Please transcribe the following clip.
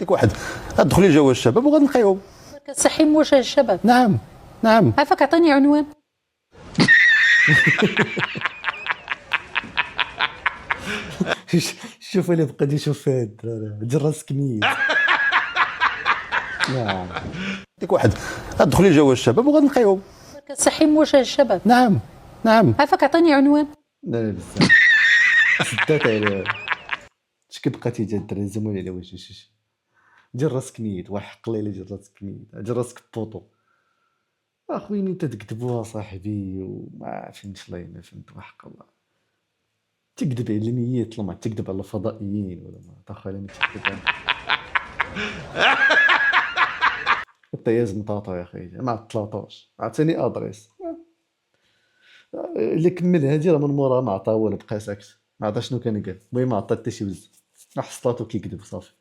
ديك واحد غتدخلي جوا الشباب وغنلقاو صحي موجه الشباب. نعم نعم. عافاك عطيني عنوان. شوف اللي بقى يشوف فيها الدراري دير راسك ميت. نعم ديك واحد غتدخلي جوا الشباب وغنلقاو صحي موجه الشباب. نعم نعم. عافاك عطيني عنوان. لا بزاف سدات عليه. اش كيبقى تيجي الدراري زمولي على وجهي. دير راسك ميت وحق الله الا دير راسك ميت دير راسك بوطو اخويا انت تكذبوها صاحبي وما فهمتش الله ما فهمت وحق الله تكذب على الميت ما تكذب على الفضائيين ولا ما طاخ على ما تكذب الطياز مطاطا يا اخي ما عطلاتوش عطيني ادريس اللي كمل هادي راه من مورا ما عطا والو بقى ساكت ما عطا شنو كان قال المهم ما عطا حتى شي وز حصلاتو كيكذب صافي.